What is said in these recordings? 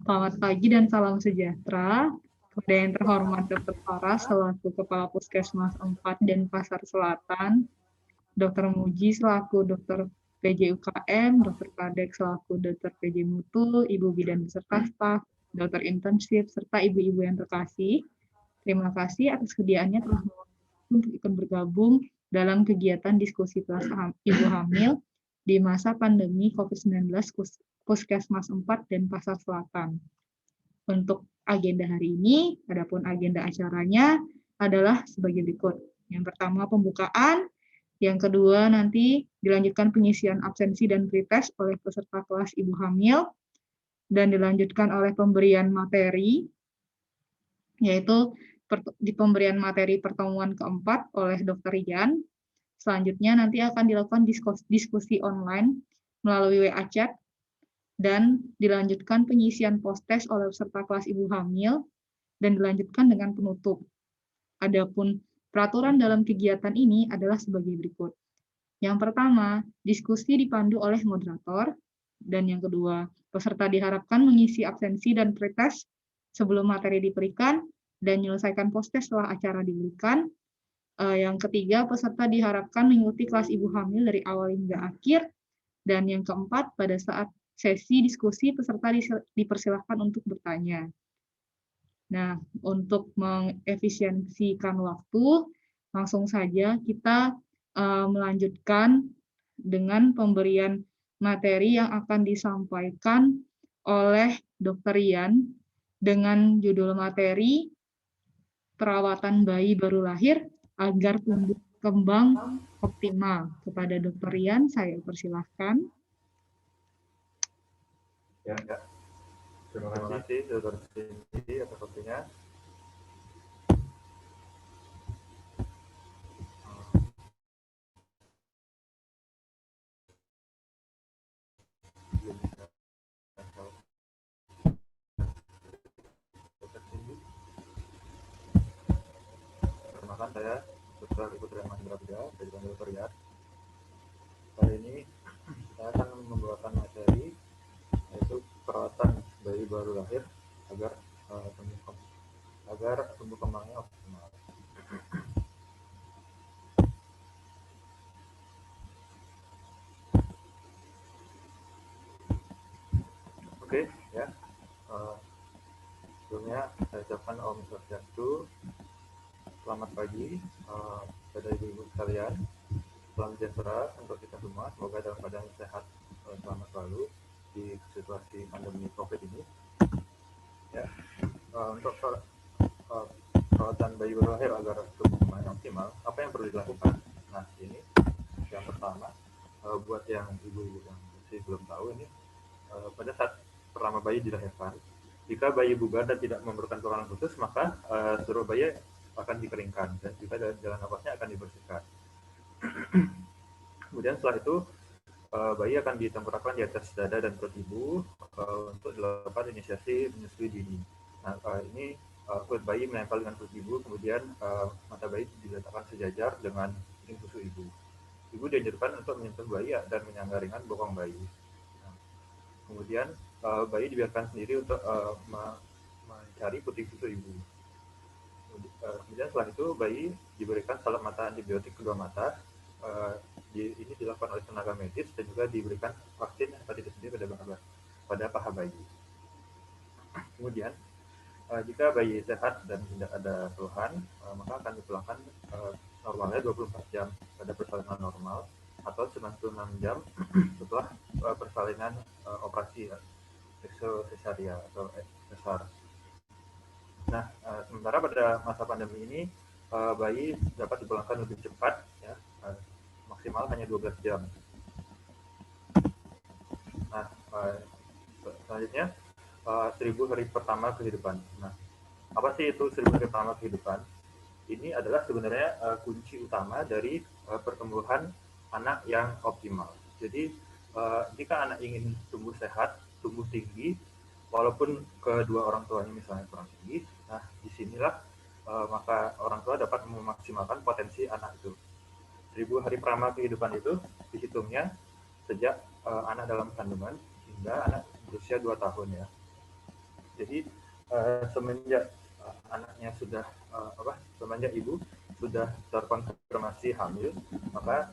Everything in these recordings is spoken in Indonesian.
Selamat pagi dan salam sejahtera. Kepada yang terhormat Dr. Farah selaku Kepala Puskesmas 4 dan Pasar Selatan, Dr. Muji selaku Dr. PJ UKM, Dr. Kadek selaku Dr. PJ Mutu, Ibu Bidan beserta staf, Dr. Internship, serta ibu-ibu yang terkasih. Terima kasih atas kesediaannya telah untuk ikut bergabung dalam kegiatan diskusi kelas ibu hamil di masa pandemi COVID-19 Puskesmas 4 dan Pasar Selatan. Untuk agenda hari ini, adapun agenda acaranya adalah sebagai berikut. Yang pertama pembukaan, yang kedua nanti dilanjutkan pengisian absensi dan pretest oleh peserta kelas ibu hamil, dan dilanjutkan oleh pemberian materi, yaitu di pemberian materi pertemuan keempat oleh Dr. Rian. Selanjutnya nanti akan dilakukan diskusi online melalui WA chat, dan dilanjutkan pengisian post-test oleh peserta kelas ibu hamil, dan dilanjutkan dengan penutup. Adapun peraturan dalam kegiatan ini adalah sebagai berikut. Yang pertama, diskusi dipandu oleh moderator, dan yang kedua, peserta diharapkan mengisi absensi dan pretest sebelum materi diberikan, dan menyelesaikan post-test setelah acara diberikan. Yang ketiga, peserta diharapkan mengikuti kelas ibu hamil dari awal hingga akhir, dan yang keempat, pada saat sesi diskusi, peserta dipersilahkan untuk bertanya. Nah, untuk mengefisiensikan waktu, langsung saja kita melanjutkan dengan pemberian materi yang akan disampaikan oleh Dr. Rian dengan judul materi perawatan bayi baru lahir agar tumbuh kembang optimal. Kepada Dr. Rian, saya persilahkan. Ya. Terima kasih Dr. Cindy atas waktunya. Perkenalkan saya Dr. Ibu Triana Mahendra dari Dr. Rian. Kali ini saya akan membawakan materi yaitu perawatan bayi baru lahir agar tumbuh kembangnya optimal. Oke, ya. Sebelumnya saya ucapkan Om Swastiastu. Selamat pagi pada ibu-ibu sekalian. Salam sejahtera untuk kita semua. Semoga dalam keadaan sehat selamat selalu di situasi pandemi COVID ini. Ya, untuk perawatan bayi baru lahir agar tumbuh kembang optimal, apa yang perlu dilakukan? Nah, ini yang pertama, buat yang ibu yang masih belum tahu ini, pada saat pertama bayi dilahirkan, jika bayi bugar dan tidak memerlukan perawatan khusus, maka seluruh bayi akan dikeringkan dan juga jalan napasnya akan dibersihkan. Kemudian setelah itu bayi akan ditempatkan di atas dada dan perut ibu untuk dilakukan inisiasi menyusui dini. Nah, ini kulit bayi menempel dengan perut ibu, kemudian mata bayi diletakkan sejajar dengan susu ibu. Ibu dianjurkan untuk menyentuh bayi dan menyangga ringan bokong bayi. Nah, kemudian bayi dibiarkan sendiri untuk mencari putih susu ibu. Kemudian setelah itu bayi diberikan salep mata antibiotik kedua mata. Ini dilakukan oleh tenaga medis dan juga diberikan vaksin hepatitis B pada paha bayi. Kemudian jika bayi sehat dan tidak ada keluhan, maka akan dipulangkan normalnya 24 jam pada persalinan normal atau 96 jam setelah persalinan operasi eksocesaria atau SESAR. Nah, sementara pada masa pandemi ini bayi dapat dipulangkan lebih cepat, ya, maksimal hanya 12 jam. Nah, selanjutnya 1000 hari pertama kehidupan. Nah, apa sih itu 1000 hari pertama kehidupan? Ini adalah sebenarnya kunci utama dari pertumbuhan anak yang optimal. Jadi, jika anak ingin tumbuh sehat, tumbuh tinggi, walaupun kedua orang tuanya misalnya kurang tinggi, nah disinilah maka orang tua dapat memaksimalkan potensi anak itu. 1000 hari pertama kehidupan itu dihitungnya sejak anak dalam kandungan hingga anak berusia 2 tahun, ya. Jadi semenjak anaknya sudah semenjak ibu sudah terkonfirmasi hamil, maka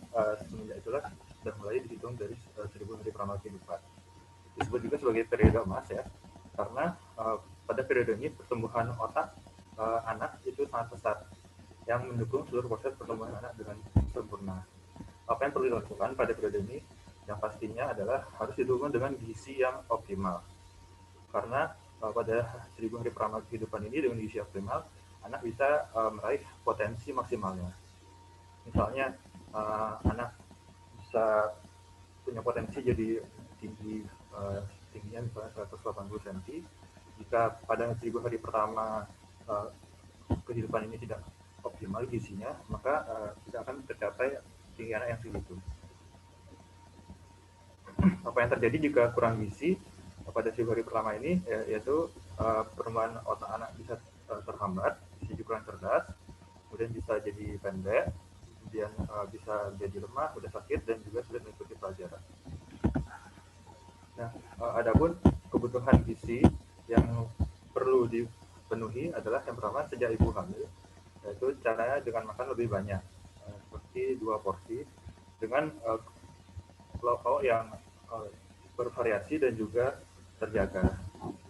semenjak itulah sudah mulai dihitung dari 1000 hari pertama kehidupan. Disebut juga sebagai periode emas ya, karena pada periode ini pertumbuhan otak anak itu sangat pesat, yang mendukung seluruh proses pertumbuhan anak dengan sempurna. Apa yang perlu dilakukan pada periode ini? Yang pastinya adalah harus didukung dengan gizi yang optimal. Karena pada 1000 hari pertama kehidupan ini dengan gizi optimal, anak bisa meraih potensi maksimalnya. Misalnya anak bisa punya potensi jadi tingginya misalnya 180 cm. Jika pada 1000 hari pertama kehidupan ini tidak optimal gizinya, maka tidak akan tercapai tinggi anak yang segitu. Apa yang terjadi jika kurang gizi pada 1000 hari pertama ini, yaitu perkembangan otak anak bisa terhambat, bisa kurang cerdas, kemudian bisa jadi pendek, kemudian bisa jadi lemah, mudah sakit, dan juga sulit mengikuti pelajaran. Nah, adapun kebutuhan gizi yang perlu dipenuhi adalah yang pertama sejak ibu hamil, yaitu caranya dengan makan lebih banyak, seperti 2 porsi, dengan lauk yang bervariasi dan juga terjaga.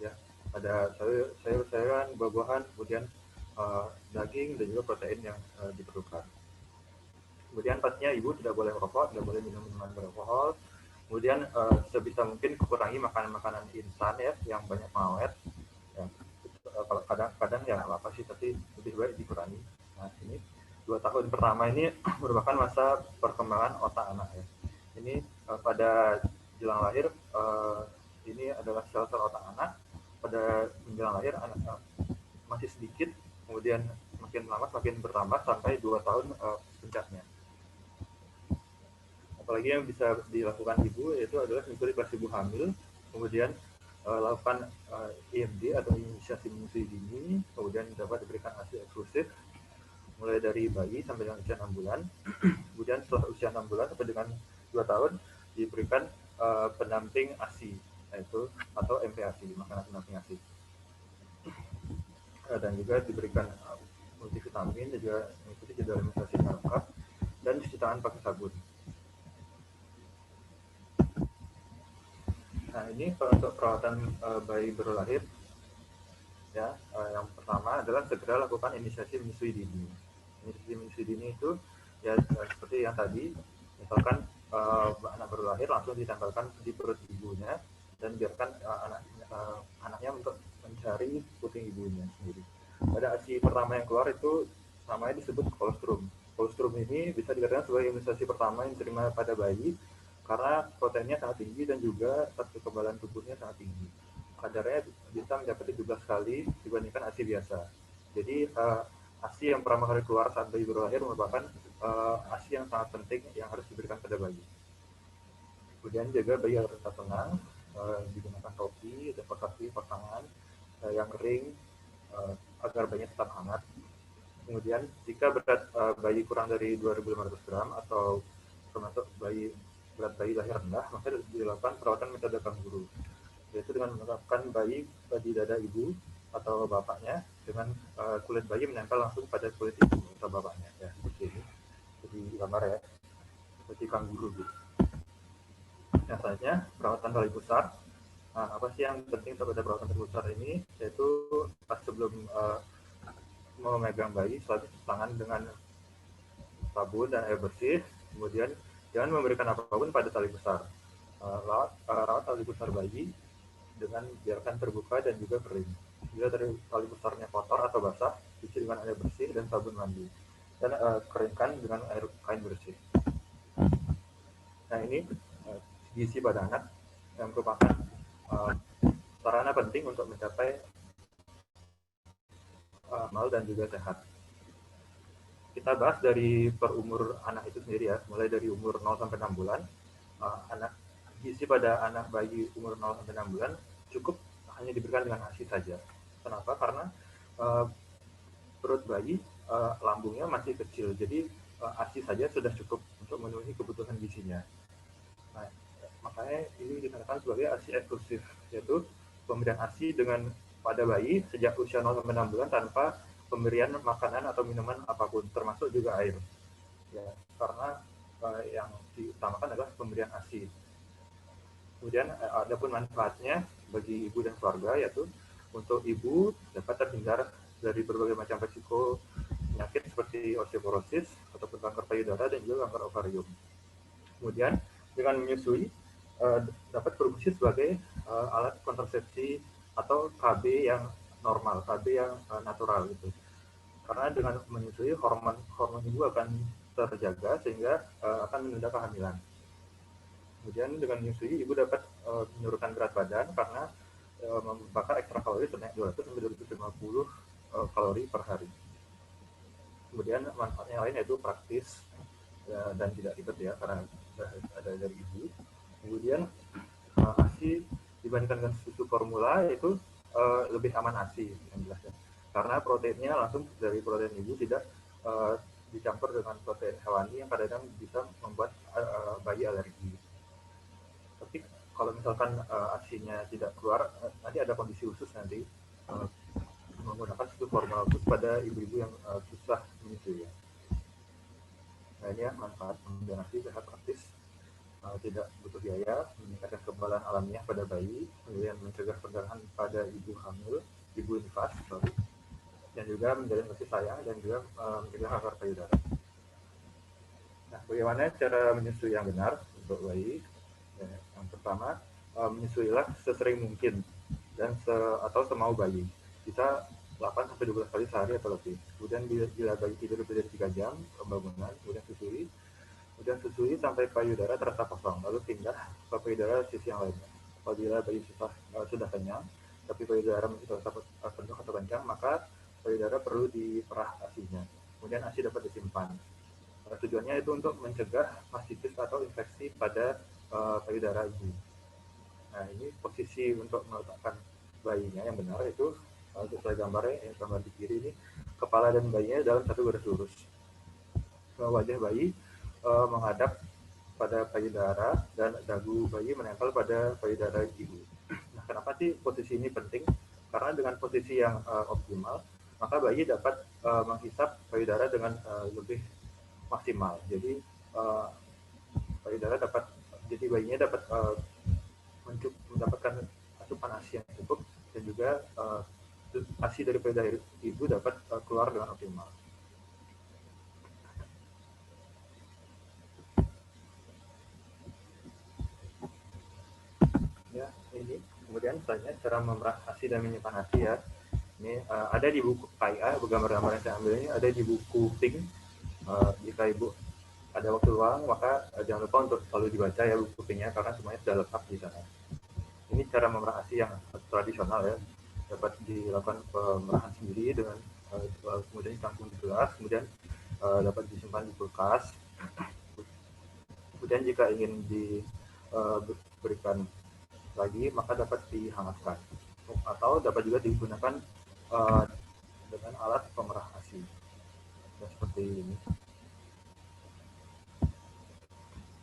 Ya, ada sayur-sayuran, buah-buahan, kemudian daging dan juga protein yang diperlukan. Kemudian pastinya ibu tidak boleh merokok, tidak boleh minum minuman beralkohol. Kemudian sebisa mungkin kurangi makanan-makanan instan ya, yang banyak pengawet. Ya, kalau kadang-kadang ya nggak apa sih, tapi lebih baik dikurangi. Nah, ini 2 tahun pertama ini merupakan masa perkembangan otak anak ya. Ini pada jelang lahir ini adalah sel-sel otak anak. Pada menjelang lahir anak masih sedikit, kemudian makin lama makin bertambah sampai 2 tahun puncaknya. Apalagi yang bisa dilakukan ibu yaitu adalah mengikuti kelas ibu hamil, kemudian lakukan IMD atau inisiasi menyusui dini, kemudian dapat diberikan ASI eksklusif mulai dari bayi sampai dengan usia 6 bulan. Kemudian setelah usia 6 bulan sampai dengan 2 tahun diberikan pendamping ASI, yaitu atau MPASI, makanan pendamping ASI. Dan juga diberikan multivitamin, dan juga mengikuti jadwal alimentasi lengkap, dan cuci tangan pakai sabun. Nah, ini untuk perawatan bayi baru lahir. Ya, yang pertama adalah segera lakukan inisiasi menyusui dini. Inisiasi menyusui dini itu ya seperti yang tadi, misalkan anak baru lahir langsung ditempelkan di perut ibunya dan biarkan anaknya untuk mencari puting ibunya sendiri. Pada ASI pertama yang keluar itu namanya disebut kolostrum. Kolostrum ini bisa dikatakan sebagai imunisasi pertama yang diterima pada bayi karena proteinnya sangat tinggi dan juga kekebalan tubuhnya sangat tinggi. Kadarnya bisa mencapai 17 kali dibandingkan ASI biasa. Jadi ASI yang pertama kali keluar saat bayi baru lahir merupakan ASI yang sangat penting yang harus diberikan pada bayi. Kemudian jaga bayi harus tetap tenang, digunakan topi, dan kaki, tangan yang kering agar bayinya tetap hangat. Kemudian jika berat bayi kurang dari 2.500 gram atau termasuk berat bayi lahir rendah, maka dilakukan perawatan metode kanguru, yaitu dengan menerapkan bayi di dada ibu atau bapaknya dengan kulit bayi menempel langsung pada kulit ibu atau bapaknya ya, seperti ini, seperti gambar ya, seperti kanguru gitu. Yang selanjutnya perawatan tali pusar. Nah, apa sih yang penting pada perawatan tali pusar ini? Yaitu pas sebelum memegang bayi, selalu cuci tangan dengan sabun dan air bersih. Kemudian jangan memberikan apapun pada tali pusar. Rawat tali pusar bayi dengan biarkan terbuka dan juga kering. Bila tali pusarnya kotor atau basah, cuci dengan air bersih dan sabun mandi, dan keringkan dengan air kain bersih. Nah, ini gizi pada anak yang merupakan sarana penting untuk mencapai normal dan juga sehat. Kita bahas dari per umur anak itu sendiri ya, mulai dari umur 0 sampai 6 bulan. Gizi pada anak bayi umur 0 sampai 6 bulan cukup hanya diberikan dengan ASI saja. Kenapa? Karena perut bayi lambungnya masih kecil, jadi ASI saja sudah cukup untuk memenuhi kebutuhan gizinya. Nah, makanya ini dikatakan sebagai ASI eksklusif, yaitu pemberian ASI dengan pada bayi sejak usia 0 sampai 6 bulan tanpa pemberian makanan atau minuman apapun, termasuk juga air. Ya, karena yang diutamakan adalah pemberian ASI. Kemudian ada pun manfaatnya bagi ibu dan keluarga, yaitu untuk ibu dapat terhindar dari berbagai macam risiko penyakit seperti osteoporosis ataupun kanker payudara dan juga kanker ovarium. Kemudian dengan menyusui dapat berfungsi sebagai alat kontrasepsi atau KB yang normal, KB yang natural gitu. Karena dengan menyusui hormon ibu akan terjaga sehingga akan menunda kehamilan. Kemudian dengan menyusui ibu dapat menurunkan berat badan karena membakar ekstra kalori sebanyak 200 sampai 250 kalori per hari. Kemudian manfaat yang lain yaitu praktis dan tidak ribet ya karena ada dari ibu. Kemudian ASI dibandingkan dengan susu formula itu lebih aman ASI yang jelas ya. Karena proteinnya langsung dari protein ibu, tidak dicampur dengan protein hewani yang kadang-kadang bisa membuat bayi alergi. Tapi kalau misalkan ASI-nya tidak keluar, nanti ada kondisi khusus nanti menggunakan susu formula khusus pada ibu-ibu yang susah menyusui ya. Nah ini ya manfaat pemberian ASI sehat praktis, tidak butuh biaya, meningkatkan kekebalan alamiah pada bayi, kemudian mencegah perdarahan pada ibu hamil, ibu nifas, dan juga menjalin kasih sayang dan juga mencegah kanker payudara. Nah, bagaimana cara menyusui yang benar untuk bayi? Ya, yang pertama, menyusuilah sesering mungkin dan atau semau bayi. Bisa 8-12 kali sehari atau lebih. Kemudian bila bayi tidur lebih dari 3 jam pembangunan, kemudian susui sampai payudara terasa kosong, lalu pindah ke payudara sisi yang lainnya. Apabila bayi sudah kenyang, tapi payudara masih terasa penuh atau kencang, maka payudara perlu diperah ASI-nya. Kemudian ASI dapat disimpan. Tujuannya itu untuk mencegah mastitis atau infeksi pada payudara ibu. Nah ini posisi untuk meletakkan bayinya yang benar itu sesuai gambarnya, yang gambar di kiri ini, kepala dan bayinya dalam satu garis lurus. Wajah bayi menghadap pada payudara dan dagu bayi menempel pada payudara ibu. Nah kenapa sih posisi ini penting? Karena dengan posisi yang optimal, maka bayi dapat menghisap payudara dengan lebih maksimal. Jadi bayinya dapat mendapatkan asupan ASI yang cukup dan juga ASI dari payudara ibu dapat keluar dengan optimal. Ya, ini kemudian selanjutnya cara memerah ASI dan menyimpan ASI ya. Ini ada di buku KIA, gambar-gambar yang saya ambil ini ada di buku Pink. Jika ibu ada waktu luang, maka jangan lupa untuk selalu dibaca ya buku Pinknya karena semuanya sudah lengkap di sana. Ini cara memerah ASI yang tradisional ya, dapat dilakukan pemerahan sendiri dengan kemudian ditampung di gelas, kemudian dapat disimpan di kulkas. Kemudian jika ingin diberikan lagi, maka dapat dihangatkan atau dapat juga digunakan dengan alat pemerah ASI. Dan seperti ini.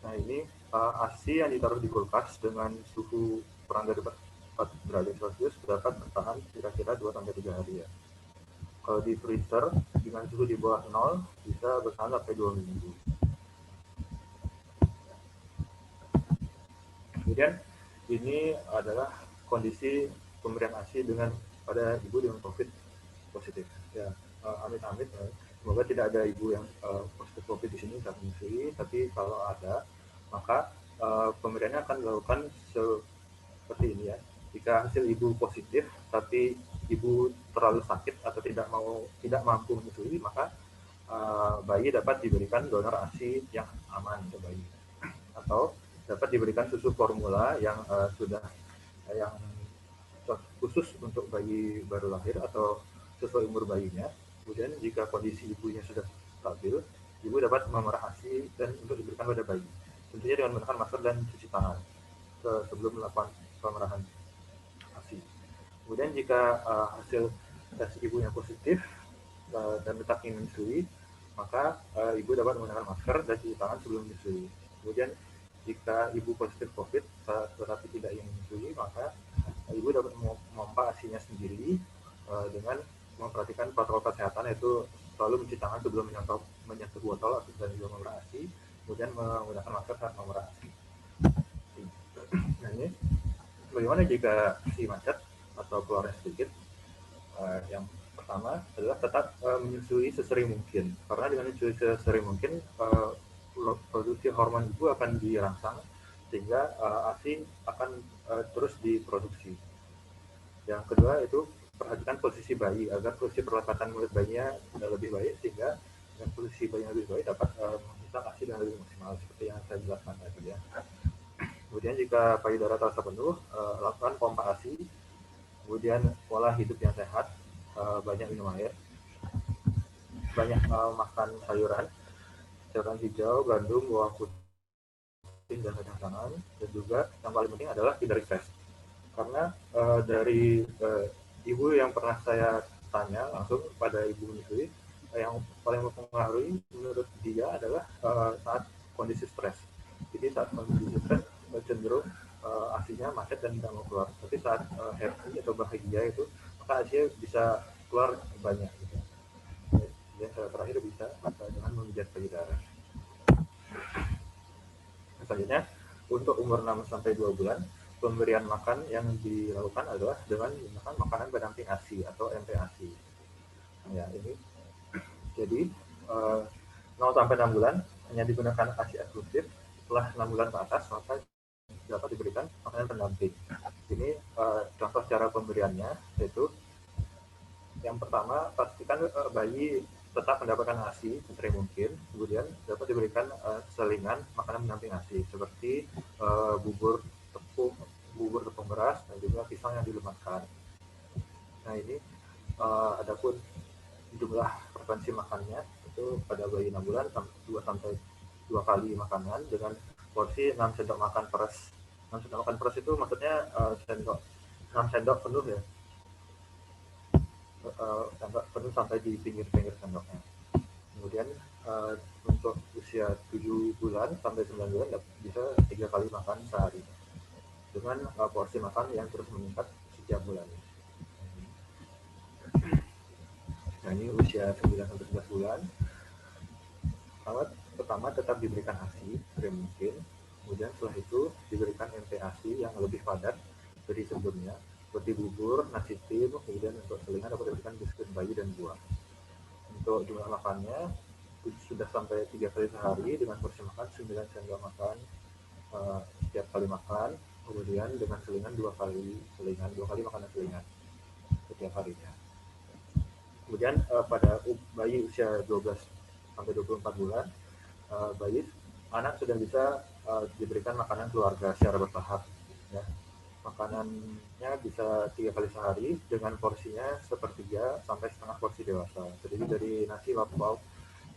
Nah ini ASI yang ditaruh di kulkas dengan suhu kurang dari 4 derajat Celcius dapat bertahan kira-kira 2-3 hari ya. Kalau di freezer dengan suhu di bawah 0 bisa bertahan sampai 2 minggu. Kemudian ini adalah kondisi pemberian ASI pada ibu dengan COVID positif. Ya, amit-amit. Semoga tidak ada ibu yang positif COVID di sini saat menyusui. Tapi kalau ada, maka pemberiannya akan dilakukan seperti ini ya. Jika hasil ibu positif, tapi ibu terlalu sakit atau tidak mampu menyusui, maka bayi dapat diberikan donor ASI yang aman untuk bayi. Atau dapat diberikan susu formula yang yang khusus untuk bayi baru lahir atau sesuai umur bayinya. Kemudian jika kondisi ibunya sudah stabil, ibu dapat memerah ASI dan untuk diberikan pada bayi. Tentunya dengan menggunakan masker dan cuci tangan sebelum melakukan pemerahan ASI. Kemudian jika hasil tes ibunya positif dan tetap ingin menyusui, maka ibu dapat menggunakan masker dan cuci tangan sebelum menyusui. Kemudian jika ibu positif COVID tetapi tidak ingin menyusui, maka ibu dapat memompa ASI-nya sendiri dengan memperhatikan protokol kesehatan, yaitu selalu mencuci tangan sebelum menyentuh botol atau sebelum memerah ASI, kemudian menggunakan masker saat memerah ASI. Nah, ini bagaimana jika ASI macet atau keluarnya sedikit? Yang pertama adalah tetap menyusui sesering mungkin, karena dengan menyusui sesering mungkin produksi hormon ibu akan dirangsang sehingga ASI akan terus diproduksi. Yang kedua itu perhatikan posisi bayi agar posisi perlekatan mulut bayinya lebih baik, sehingga dengan posisi bayi yang lebih baik dapat menghisap ASI dengan lebih maksimal seperti yang saya jelaskan tadi ya. Kemudian jika payudara terasa penuh, lakukan pompa ASI. Kemudian pola hidup yang sehat, banyak minum air, banyak makan sayuran hijau, gandum, bawang putih, dan kacang-kacangan. Dan juga yang paling penting adalah hindari stres. Karena dari ibu yang pernah saya tanya langsung pada ibu menyusui, yang paling mempengaruhi menurut dia adalah saat kondisi stres. Jadi saat kondisi stres cenderung ASI-nya macet dan tidak mau keluar. Tapi saat happy atau bahagia itu, maka ASI bisa keluar banyak. Gitu. Dan terakhir bisa dengan memijat payudara. Selanjutnya, untuk umur 6-2 bulan, pemberian makan yang dilakukan adalah dengan menggunakan makanan pendamping ASI atau MPASI. Ya, ini jadi 0-6 bulan hanya digunakan ASI eksklusif. Setelah 6 bulan ke atas, maka dapat diberikan makanan pendamping. Ini contoh cara pemberiannya, yaitu yang pertama, pastikan bayi tetap mendapatkan ASI sesering mungkin, kemudian dapat diberikan selingan makanan pendamping ASI seperti bubur tepung beras dan juga pisang yang dilemakkan. Nah, ini adapun jumlah frekuensi makannya itu pada bayi 6 bulan 2 kali makanan dengan porsi 6 sendok makan peras. 6 sendok makan peras itu maksudnya 6 sendok penuh ya. Penuh sampai di pinggir-pinggir sendoknya. Kemudian untuk usia 7 bulan sampai 9 bulan bisa 3 kali makan sehari dengan porsi makan yang terus meningkat setiap bulan. Nah, ini usia 9-11 bulan. Pertama tetap diberikan ASI sering mungkin, kemudian setelah itu diberikan MPASI yang lebih padat dari sebelumnya, seperti bubur, nasi tim, kemudian untuk selingan dapat diberikan biskuit bayi dan buah. Untuk jumlah makannya sudah sampai 3 kali sehari dengan porsi makan 9 sendok makan setiap kali makan, kemudian dengan selingan 2 kali makanan selingan setiap harinya. Kemudian pada bayi usia 12-24 bulan, anak sudah bisa diberikan makanan keluarga secara bertahap. Ya. Makanannya bisa 3 kali sehari dengan porsinya sepertiga sampai setengah porsi dewasa. Terdiri dari nasi, lauk,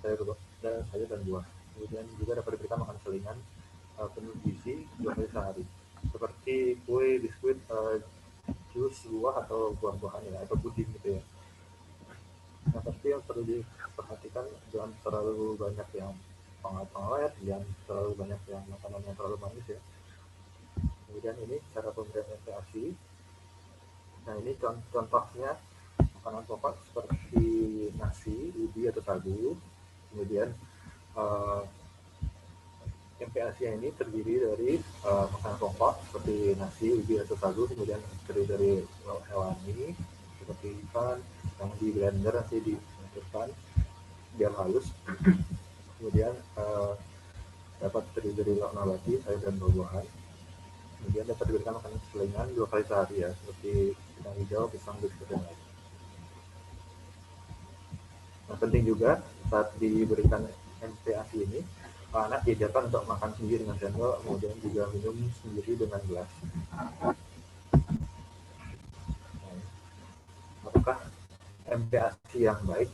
sayur dan buah. Kemudian juga dapat diberikan makan selingan penuh gizi 2 kali sehari, seperti kue, biskuit, jus, buah atau buah-buahan ya, atau puding gitu ya. Nah, tapi yang perlu diperhatikan jangan terlalu banyak yang pengawet, jangan terlalu banyak yang makanan yang terlalu manis ya. Kemudian ini cara pemberian MPASI. Nah, ini contohnya makanan pokok seperti nasi, ubi atau sagu. Kemudian MPASI ini terdiri dari makanan pokok seperti nasi, ubi atau sagu, kemudian terdiri dari lauk hewani seperti ikan yang di blender nanti dihancurkan biar halus. Kemudian dapat terdiri dari lauk nabati, sayur dan buah-buahan. Kemudian dapat diberikan makanan selingan 2 kali sehari ya, seperti pisang hijau, pisang, biskuit dan lain. Nah, penting juga saat diberikan MPASI ini, anak diajarkan untuk makan sendiri dengan sendok, kemudian juga minum sendiri dengan gelas. Apakah MPASI yang baik?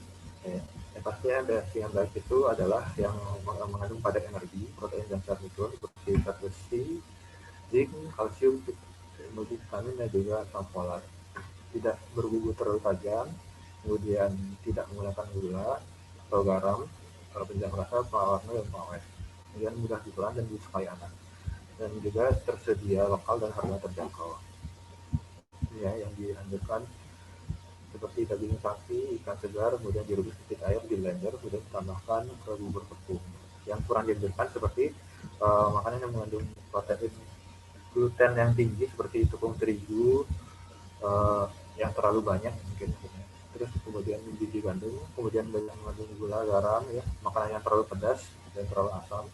Pastinya MPASI yang baik itu adalah yang mengandung padat energi, protein dan zat mikro seperti zat besi, zinc, kalsium, multivitamin dan juga asam folat. Tidak berbumbu terlalu tajam, kemudian tidak menggunakan gula atau garam, penjaga rasa, pewarna dan pengawet. Kemudian mudah ditelan dan disukai anak. Dan juga tersedia lokal dan harga terjangkau. ya yang dianjurkan seperti daging sapi, ikan segar, kemudian direbus sedikit air di blender, kemudian ditambahkan ke bubur tepung. Yang kurang dianjurkan seperti makanan yang mengandung protein gluten yang tinggi seperti tepung terigu yang terlalu banyak mungkin. Terus kemudian biji gandum, kemudian yang mengandung gula, garam, ya, makanan yang terlalu pedas dan terlalu asam,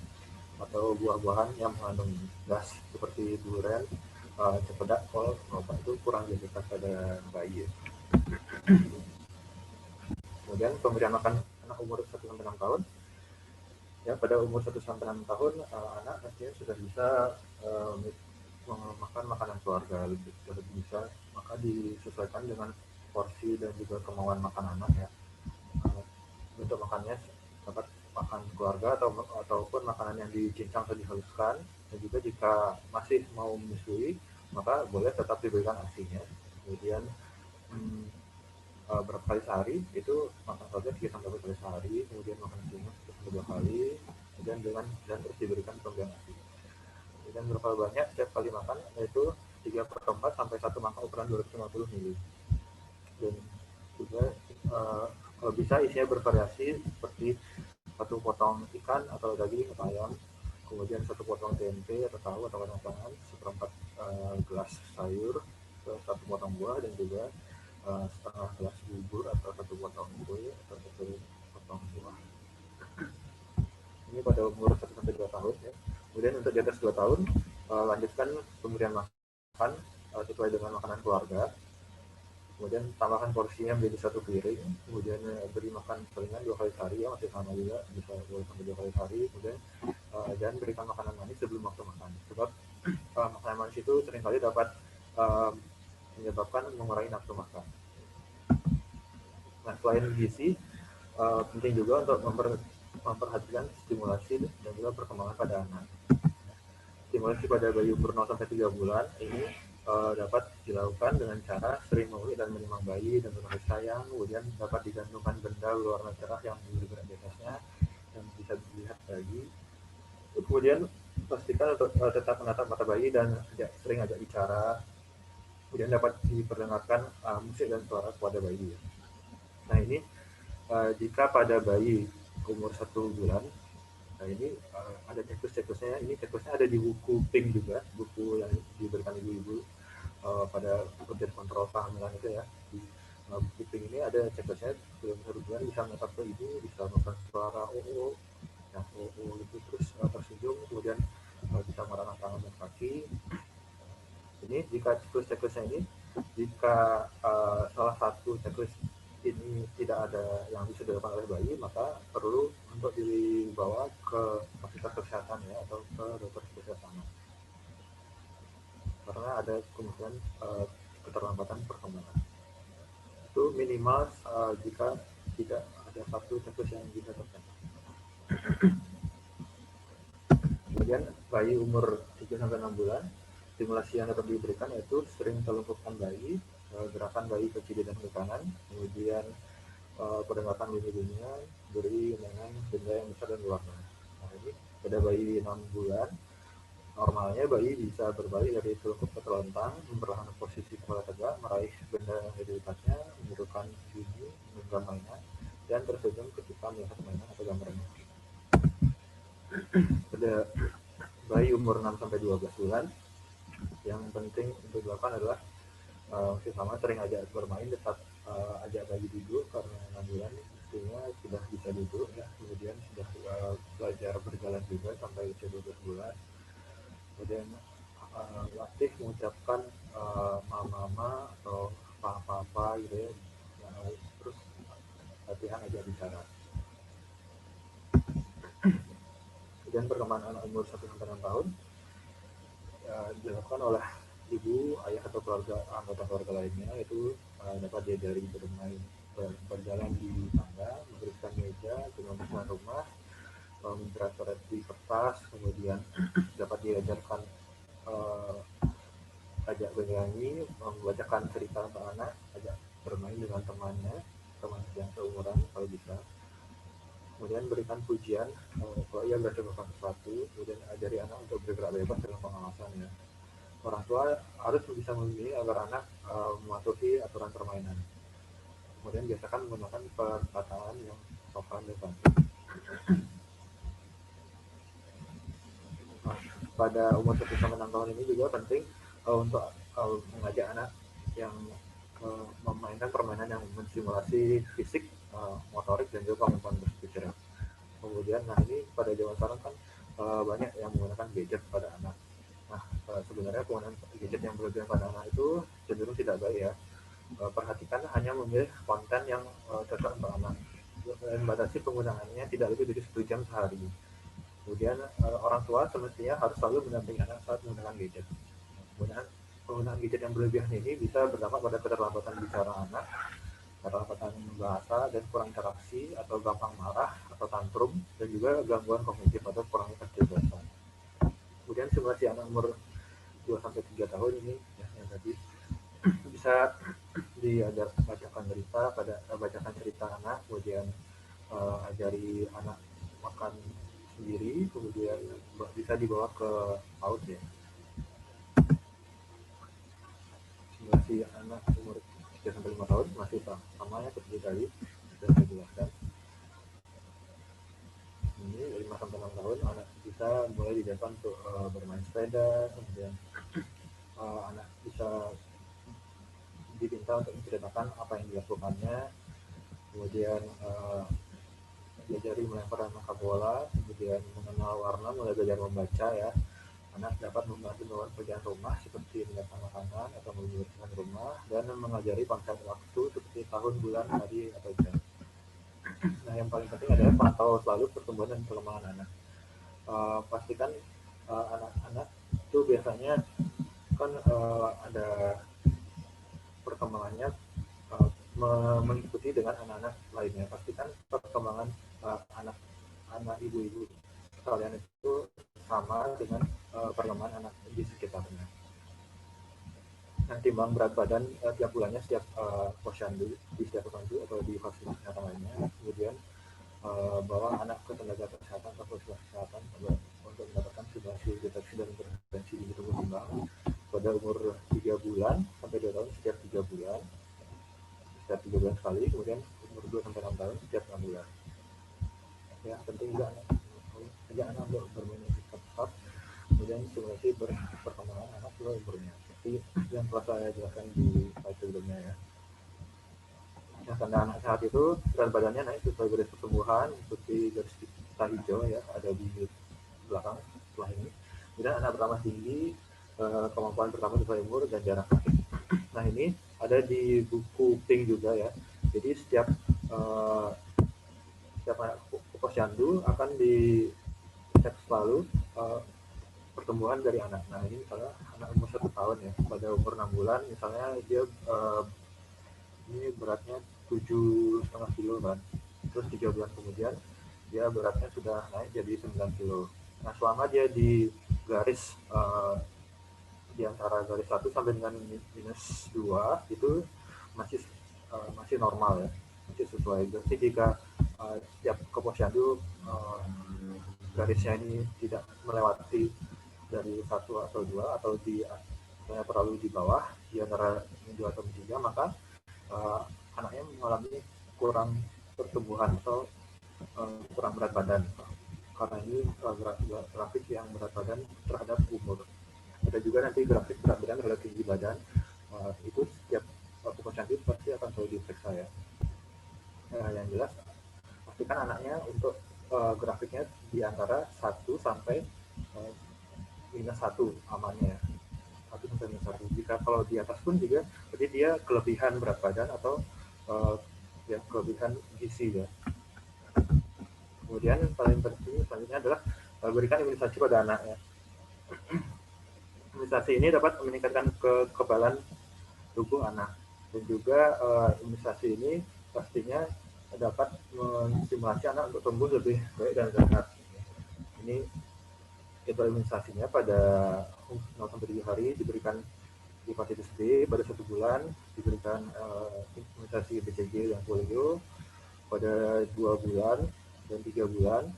atau buah-buahan yang mengandung gas seperti durian, cempedak, kol, kelapa itu kurang dianjurkan pada bayi. Kemudian pemberian makan anak umur 1-6 tahun, ya pada umur 1-6 tahun anak pastinya sudah bisa makan makanan keluarga, lebih bisa, maka disesuaikan dengan porsi dan juga kemauan makan anak ya. Untuk makannya dapat makan keluarga ataupun makanan yang dicincang atau dihaluskan, dan juga jika masih mau menyusui maka boleh tetap diberikan asinya. Kemudian berapa kali sehari itu makan saja 3-4 kali sehari, kemudian makan asinya 1-2 kali, kemudian dan terus diberikan pemberian asi. Dan berapa banyak setiap kali makan, yaitu 3/4 sampai 1 mangkok ukuran 250 ml. Dan juga kalau bisa isinya bervariasi seperti 1 potong ikan atau daging atau ayam, kemudian 1 potong tempe atau tahu atau kacang-kacangan, 1/4 gelas sayur, 1 potong buah, dan juga setengah gelas bubur atau 1 potong kue atau 1 potong buah. Ini pada umur 1-2 tahun ya. Kemudian untuk di atas 2 tahun, lanjutkan pemberian makan sesuai dengan makanan keluarga. Kemudian tambahkan porsinya menjadi 1 piring, kemudian beri makan selingan 2 kali sehari, ya masih sama juga, bisa 2-2 kali sehari. Kemudian dan berikan makanan manis sebelum waktu makan, sebab makanan manis itu seringkali dapat menyebabkan mengurangi nafsu makan. Nah, selain gizi, penting juga untuk memperhatikan stimulasi dan juga perkembangan pada anak. Stimulasi pada bayi umur 0-3 bulan ini dapat dilakukan dengan cara sering memeluk dan menimang bayi dan berkasih sayang, kemudian dapat digantungkan benda berwarna cerah yang bergerak di atasnya yang bisa dilihat bayi. Kemudian pastikan untuk tetap menatap mata bayi dan sering ajak bicara. Kemudian dapat diperdengarkan musik dan suara kepada bayi. Nah, ini jika pada bayi umur 1 bulan, nah ini ada siklus-siklusnya. Ini siklusnya ada di buku PINK juga, buku yang diberikan ibu-ibu pada proses kontrol kehamilan itu ya. Di buku PINK ini ada siklusnya, sebelum 1 bulan bisa menatap ke ibu, bisa melakukan suara oo, yang oo itu, terus tersenyum, kemudian bisa merangkak tangan dan kaki. Ini jika siklus-siklusnya ini, jika salah satu siklus ini tidak ada yang bisa dilakukan oleh bayi, maka perlu untuk dibawa ke fasilitas kesehatan ya, atau ke dokter spesialis anak, karena ada kemungkinan keterlambatan perkembangan. Itu minimal jika tidak ada satu siklus yang bisa tercapai. Kemudian bayi umur 3-6 bulan, stimulasi yang dapat diberikan yaitu sering telungkupkan bayi, gerakan bayi ke kiri dan ke kanan, kemudian perdengakan bunyi-bunyian, beri dengan benda yang besar dan berwarna. Nah, ini pada bayi 6 bulan, normalnya bayi bisa berbalik dari telungkup ke telentang, memperlahan posisi kepala tegak, meraih benda yang ada di dekatnya, menirukan bunyi, menggenggam mainan, dan tersenyum ketika melihat mainan atau gambarnya. Pada bayi umur 6-12 bulan, yang penting untuk dilakukan adalah sama sering ajak bermain, tetap ajak bayi duduk, karena 6 bulan mestinya sudah bisa duduk ya. Kemudian sudah belajar berjalan juga sampai usia 12 bulan. Kemudian latih mengucapkan mama atau papa gitu ya. Terus latihan ajak bicara. Kemudian perkembangan anak umur 1-6 tahun dilakukan oleh ibu, ayah, atau anggota keluarga lainnya. Itu dapat diajari bermain, berjalan di tangga, membersihkan meja, membersihkan rumah, mencoret-coret di kertas, kemudian dapat diajarkan ajak bernyanyi, membacakan cerita untuk anak, ajak bermain dengan teman yang seumuran kalau bisa. Kemudian berikan pujian kalau ia berhasil melakukan sesuatu, kemudian ajari anak untuk bergerak bebas dalam pengawasan ya. orang tua harus bisa membimbing agar anak mematuhi aturan permainan. Kemudian biasakan menggunakan perkataan yang sopan dan santun. Nah, pada umur 1 sampai 6 tahun ini juga penting untuk mengajak anak yang memainkan permainan yang mensimulasi fisik, motorik, dan juga kemampuan berpikir. Kemudian, nah ini pada zaman sekarang kan banyak yang menggunakan gadget pada anak. Nah, sebenarnya penggunaan gadget yang berlebihan pada anak itu cenderung tidak baik ya. Perhatikan hanya memilih konten yang cocok untuk anak dan batasi penggunaannya tidak lebih dari 1 jam sehari. Kemudian orang tua semestinya harus selalu mendampingi anak saat menggunakan gadget. Penggunaan gadget yang berlebihan ini bisa berdampak pada keterlambatan bicara anak, keterlambatan bahasa, dan kurang interaksi atau gampang marah atau tantrum, dan juga gangguan kognitif atau kurangnya kecerdasan. Kemudian simulasi anak umur 2 sampai 3 tahun ini ya, yang tadi bisa diajar bacakan cerita anak, kemudian ajari anak makan sendiri, kemudian bisa dibawa ke PAUD ya. Simulasi anak umur 3 sampai 5 tahun masih sama ya seperti tadi sudah saya jelaskan. Ini 5 sampai 6 tahun anak bisa mulai didapat untuk bermain sepeda, kemudian anak bisa diminta untuk menceritakan apa yang dilakukannya, kemudian diajari melempar dan menangkap bola, kemudian mengenal warna, mulai belajar membaca ya. Anak dapat membantu melakukan pekerjaan rumah seperti menyiapkan makanan atau membersihkan rumah, dan mengajari konsep waktu seperti tahun, bulan, hari, atau jam. Nah, yang paling penting adalah pantau selalu pertumbuhan dan perkembangan anak. Pastikan anak-anak itu biasanya kan ada perkembangannya mengikuti dengan anak-anak lainnya. Pastikan perkembangan anak ibu-ibu sekalian itu sama dengan perkembangan anak di sekitarnya. Nah, timbang berat badan tiap bulannya setiap posyandu, di setiap posyandu atau di fasilitas kesehatan lainnya. Kemudian bawa anak ke tenaga kesehatan atau fasilitas kesehatan untuk mendapatkan simulasi deteksi dan intervensi dini tumbuh kembang pada umur 3 bulan sampai 2 tahun setiap 3 bulan. Setiap 3 bulan sekali, kemudian umur 2 sampai 6 tahun setiap 6 bulan. Ya, penting juga anak untuk bermain cepat, kemudian simulasi perkembangan anak sesuai umurnya. Seperti yang telah saya jelaskan di slide sebelumnya ya. Nah, tanda anak sehat itu berat badannya naik sesuai garis pertumbuhan seperti garis pita hijau ya, ada di belakang setelah ini. Kemudian anak bertambah tinggi, kemampuan bertambah sesuai umur dan jarak kaki. Nah, ini ada di buku Pink juga ya. Jadi setiap anak posyandu akan dicek selalu pertumbuhan dari anak. Nah, ini misalnya anak umur 1 tahun ya, pada umur 6 bulan misalnya dia ini beratnya 7,5 kilo kan. Terus 3 bulan kemudian dia beratnya sudah naik jadi 9 kilo. Nah, selama dia di garis di antara garis 1 sampai dengan minus 2 itu masih normal ya, masih sesuai. Jadi jika setiap ke posyandu garisnya ini tidak melewati dari 1 atau 2 atau terlalu di bawah di antara 2 atau 3, maka anaknya mengalami kurang pertumbuhan atau kurang berat badan. Karena ini grafik yang berat badan terhadap umur. Ada juga nanti grafik berat badan terhadap tinggi badan. Itu setiap posyandu pasti akan selalu diperiksa ya. Yang jelas pastikan anaknya untuk grafiknya di antara 1 sampai minus 1 amannya ya. 1 sampai minus 1. Jika kalau di atas pun juga berarti dia kelebihan berat badan atau ya kelebihan gizi ya. Kemudian paling penting selanjutnya adalah berikan imunisasi pada anak ya. Imunisasi ini dapat meningkatkan kekebalan tubuh anak, dan juga imunisasi ini pastinya dapat menstimulasi anak untuk tumbuh lebih baik dan sehat. Ini jadwal imunisasinya pada 0 sampai 3 hari diberikan hepatitis B, pada 1 bulan diberikan imunisasi BCG dan polio, pada 2 bulan dan 3 bulan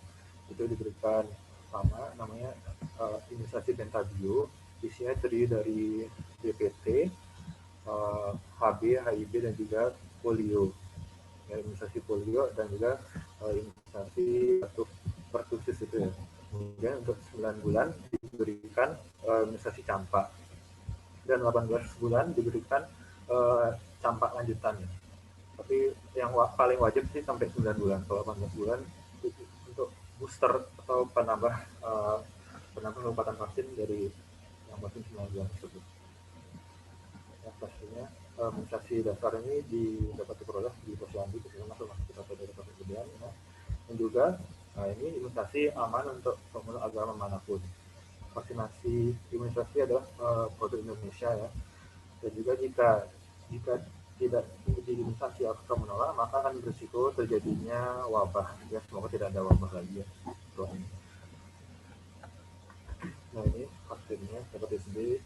itu diberikan sama namanya imunisasi pentabio, Isinya terdiri dari DPT, HB, HIV, dan juga polio. Ya, imunisasi polio dan juga imunisasi batuk pertusis itu ya. Kemudian untuk 9 bulan diberikan imunisasi campak dan 18 bulan diberikan campak lanjutan. Tapi yang paling wajib sih sampai 9 bulan. Kalau 18 bulan untuk booster atau penambah penempatan vaksin dari yang vaksin 9 bulan tersebut. Ya, pastinya imunisasi dasar ini dapat diperoleh di posyandu masuk kita dari kemudian ya. Dan juga ini imunisasi aman untuk pemeluk agama manapun. Vaksinasi imunisasi adalah produk Indonesia ya. Dan juga jika tidak diimunisasi atau menolak, maka akan berisiko terjadinya wabah ya. Semoga tidak ada wabah lagi ya. Nah ini vaksinnya hepatitis B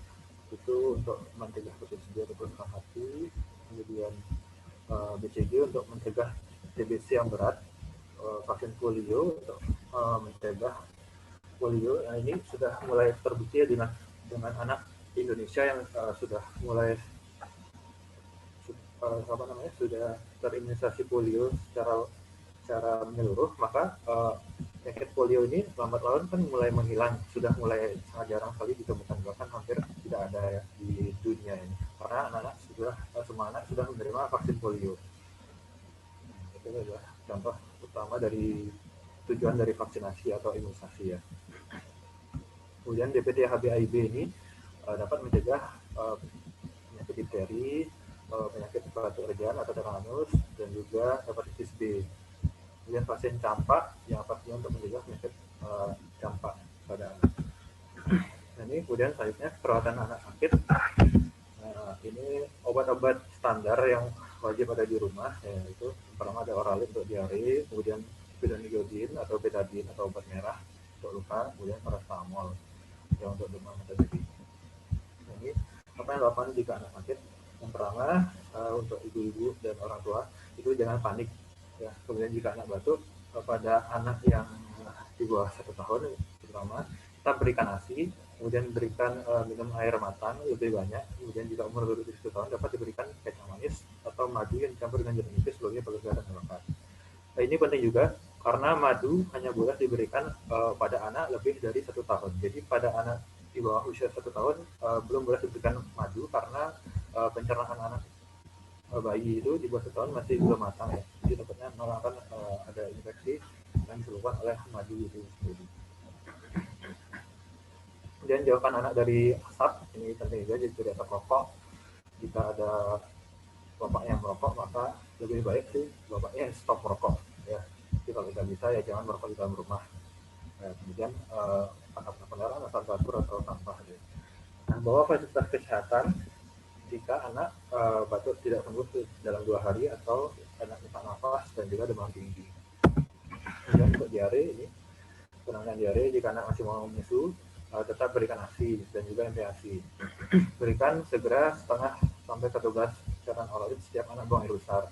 itu untuk mencegah hepatitis B atau kerusakan hati, kemudian BCG untuk mencegah TBC yang berat, vaksin polio untuk mencegah polio. Nah, ini sudah mulai terbukti ya dengan anak Indonesia yang sudah mulai sudah terimunisasi polio secara menyeluruh, maka penyakit polio ini lambat laun kan mulai menghilang, sudah mulai sangat jarang sekali ditemukan, bahkan hampir tidak ada ya di dunia ini, karena anak-anak semua anak sudah menerima vaksin polio. Itu adalah contoh utama dari tujuan dari vaksinasi atau imunisasi ya. Kemudian DPT HBIB ini dapat mencegah penyakit difteri, penyakit batuk rejan atau tetanus, dan juga hepatitis B. Kemudian vaksin campak yang pastinya untuk mencegah penyakit campak pada anak. Nah, ini kemudian selanjutnya perawatan anak sakit. Ini obat-obat standar yang wajib ada di rumah, yaitu pertama ada Oralid untuk diare, kemudian Pidonidin atau betadine atau obat merah untuk luka, kemudian paracetamol yang untuk demam atau nyeri. Ini apa yang dilakukan jika anak sakit? Yang pertama untuk ibu-ibu dan orang tua itu jangan panik ya. Kemudian jika anak batuk, pada anak yang di bawah 1 tahun terutama kita berikan ASI, kemudian berikan minum air matang lebih banyak. Kemudian jika umur lebih dari 1 tahun dapat diberikan kecap manis atau madu yang dicampur dengan jeruk nipis sebagai penyegar dan melekat. Nah, ini penting juga karena madu hanya boleh diberikan pada anak lebih dari 1 tahun. Jadi pada anak di bawah usia 1 tahun belum boleh diberikan madu karena pencernaan anak bayi itu di bawah 1 tahun masih belum matang ya. Jadi takutnya akan ada infeksi yang disebabkan oleh madu itu sendiri. Kemudian jauhkan anak dari asap, ini penting juga, jadi dari asap rokok. Jika ada bapaknya yang merokok, maka lebih baik sih bapaknya stop merokok ya. Jadi kalau tidak bisa ya jangan merokok di dalam rumah. Nah, kemudian asap kendaraan, asap dapur atau sampah ya. Nah, bahwa fasilitas kesehatan jika anak batuk tidak sembuh dalam 2 hari atau anak sesak nafas dan juga demam tinggi. Kemudian untuk diare ini penanganan diare jika anak masih mau menyusu tetap berikan ASI dan juga MPASI. Berikan segera setengah sampai 1 gelas cairan Oralid setiap anak buang air besar.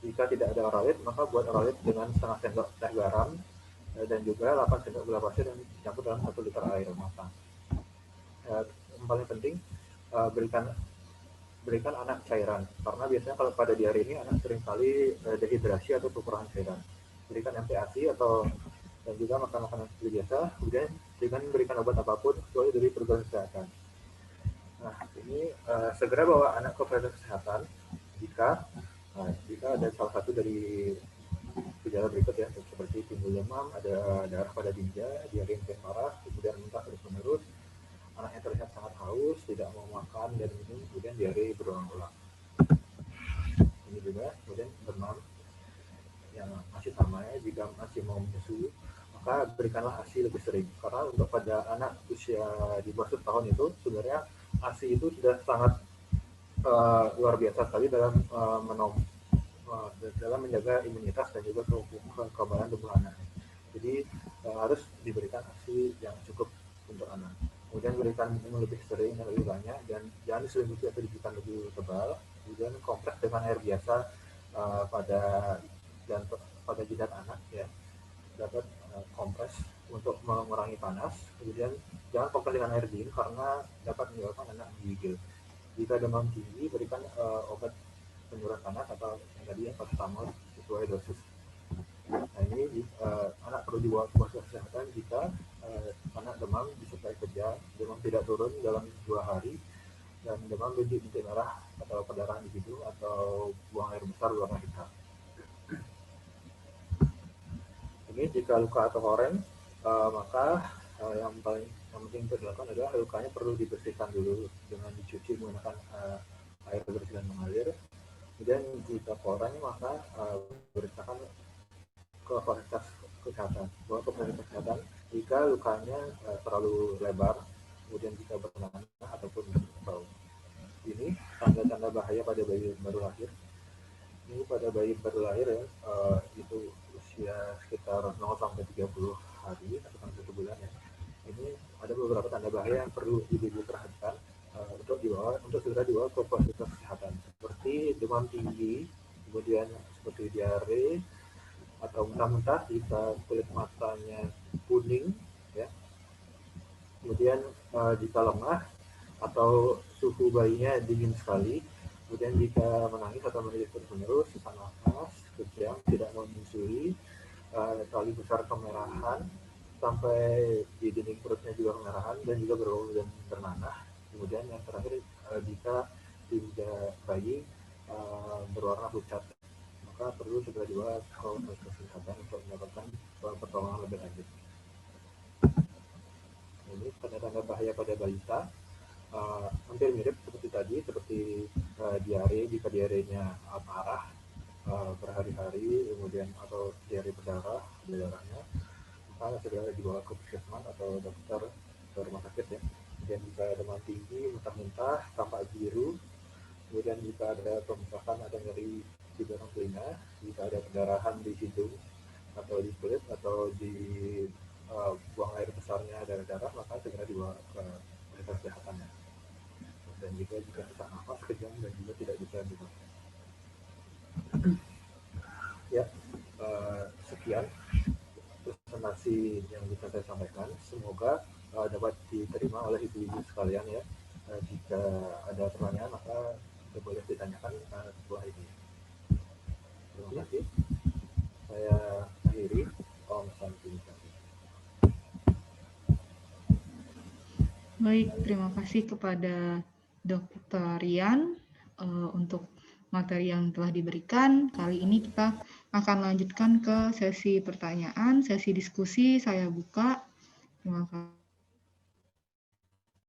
Jika tidak ada Oralid, maka buat Oralid dengan setengah sendok teh garam dan juga 8 sendok gula pasir yang dicampur dalam 1 liter air matang. Yang paling penting berikan anak cairan, karena biasanya kalau pada diare ini anak seringkali dehidrasi atau kekurangan cairan. Berikan MPASI atau dan juga makan makanan seperti biasa, kemudian dengan berikan obat apapun kecuali dari petugas kesehatan. Nah, ini segera bawa anak ke fasilitas kesehatan jika ada salah satu dari gejala berikut ya, seperti timbul demam, ada darah pada tinja, diare yang parah, kemudian muntah terus-menerus, anaknya terlihat sangat haus, tidak mau makan dan minum, kemudian diare berulang-ulang. Ini juga kemudian demam yang masih sama ya, jika masih mau menyusui maka berikanlah ASI lebih sering, karena untuk pada anak usia di bawah 1 tahun itu sebenarnya ASI itu sudah sangat luar biasa sekali dalam dalam menjaga imunitas dan juga kekebalan tubuh anak. Jadi harus diberikan ASI yang cukup untuk anak. Kemudian berikan minum lebih sering dan lebih banyak, dan jangan diselimuti atau diberikan lebih tebal. Kemudian kompres dengan air biasa pada jidat anak ya. dapat kompres untuk mengurangi panas. Kemudian jangan kompres dengan air dingin karena dapat menyebabkan anak menggigil. Jika demam tinggi, berikan obat penyurut panas atau yang tadi paracetamol sesuai dosis. Nah ini anak perlu dibawa ke posko kesehatan jika anak demam disertai kejang, demam tidak turun dalam 2 hari, dan demam bintik-bintik merah atau perdarahan di hidung atau buang air besar berwarna hitam. Ini jika luka atau koreng, maka yang penting untuk dilakukan adalah lukanya perlu dibersihkan dulu dengan dicuci menggunakan air bersih dan mengalir. Kemudian jika koreng maka beritakan ke fasilitas kesehatan. Bawa ke fasilitas kesehatan jika lukanya terlalu lebar, kemudian jika bernanah ataupun bau. Ini tanda-tanda bahaya pada bayi baru lahir. Ini pada bayi baru lahir ya, itu usia sekitar 0 sampai 30 hari atau sampai 1 bulan ya. Ini ada beberapa tanda bahaya yang perlu ibu perhatikan untuk segera dibawa ke fasilitas kesehatan seperti demam tinggi, kemudian seperti diare atau muntah-muntah jika kulit matanya kuning ya. Kemudian jika lemah atau suhu bayinya dingin sekali, kemudian jika menangis atau menjerit terus-menerus, sesak nafas, kejang, tidak mau menyusui, kali besar kemerahan, sampai di dinding perutnya juga kemerahan dan juga berbau dan bernanah. Kemudian yang terakhir jika tinja bayi berwarna pucat, maka perlu segera dibawa ke fasilitas kesehatan untuk mendapatkan pertolongan lebih lanjut. Ini tanda-tanda bahaya pada balita. Hampir mirip seperti tadi, seperti diare, jika diarenya parah berhari-hari, kemudian atau diare berdarah, ada darahnya, maka segera dibawa ke puskesmas atau dokter ke rumah sakit ya. Dan jika demam tinggi, muntah-muntah, tampak biru, kemudian jika ada pembesakan atau nyeri di belakang telinga, jika ada pendarahan di hidung atau di kulit atau di buang air besarnya darah-darah, maka segera dibawa ke fasilitas kesehatannya. Dan jika sesak nafas, kejang, dan juga tidak bisa dibawa. Ya, sekian presentasi yang bisa saya sampaikan. Semoga dapat diterima oleh ibu-ibu sekalian ya. Jika ada pertanyaan maka boleh ditanyakan setelah ini. Terima kasih. Saya akhiri. Om Santi. Baik, terima kasih kepada Dr. Rian untuk materi yang telah diberikan. Kali ini kita akan lanjutkan ke sesi pertanyaan, sesi diskusi. Saya buka. Terima kasih.